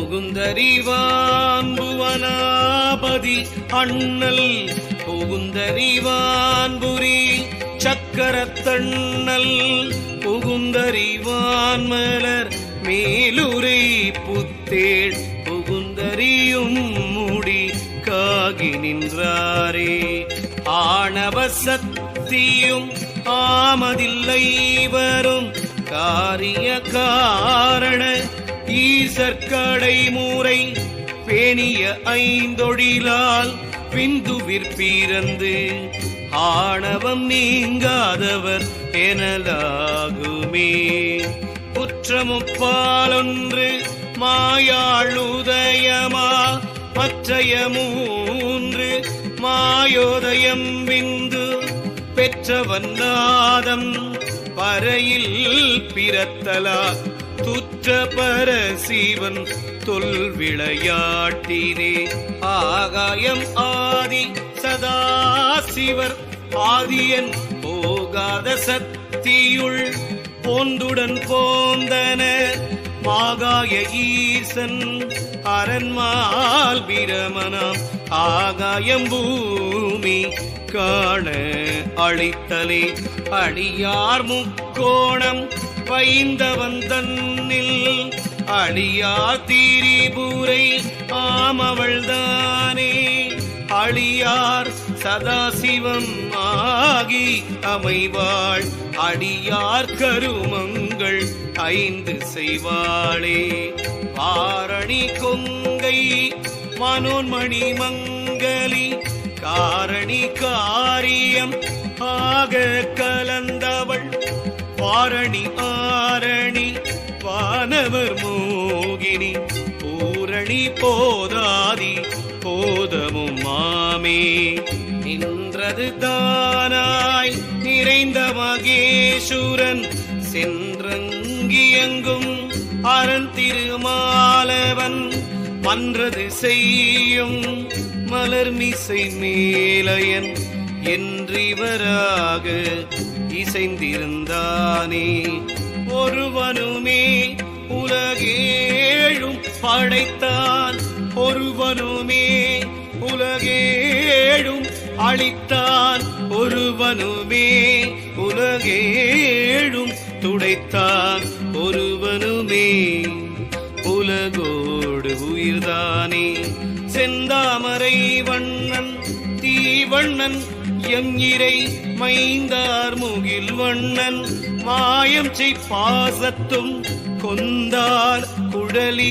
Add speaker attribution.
Speaker 1: புகுந்தறிவான் புவனாபதி அண்ணல் புகுந்தறிவான் புரி சக்கரத்தண்ணல் புகுந்தறிவான் மலர் மேலுரை புத்தேள் புகுந்தறியும் முடி காகி நின்றாரே. ஆணவ சக்தியும் ஆமதில்லை வரும் காரிய காரண ஈசற்கடை மூரை பேணிய ஐந்தொழிலால் விந்துவிற் பிறந்து ஆணவம் நீங்காதவர் எனலாகுமே. குற்றமுப்பாலொன்று மாயாளுதயமா மற்றைய மூன்று மாயோதயம் விந்து பெற்றவன் நாதம் பறையில் பிறத்தலா துற்ற பரசீவன் தொல் விளையாட்டினே. ஆகாயம் ஆதி சதாசிவர் ஆதியன் போகாத சக்தியுள் போந்துடன் போந்தன மாகாய ஈசன் அரண்மால் பிரமணம் ஆகாயம் பூமி காண அளித்தலே. அடியார் முக்கோணம் வைந்தவன் தன்னில் அழியார் திரிபுரை ஆமவள்தானே. அழியார் சதாசிவம் ஆகி அமைவாள் அடியார் கருமங்கள் ஐந்து செய்வாளே. வாரணி கொங்கை மனோன்மணி மங்கலி காரணி காரியம் ஆக கலந்தவள் வாரணி ஆரணி வானவர் மோகினி பூரணி போதாதி போதமும் மாமே. நின்றது தானாய் நிறைந்த மகேசுரன் சென்றங்கியங்கும் அரண் திருமாலவன் மன்றது செய்யும் மலர்மிசை மேலையன் என்றிவராக இசைந்திருந்தானே. ஒருவனுமே உலகேழும் படைத்தான் ஒருவனுமே உலகேழும் அளித்தான் ஒருவனுமே உலகேழும் துடைத்தான் ஒருவனுமே உலகோடு உயிர்தானே. செந்தாமரை வண்ணன் தீவண்ணன் எம் இறை மைந்தார் முகில் வண்ணன் மாயம் செய் பாசத்தும் கொந்தார் குழலி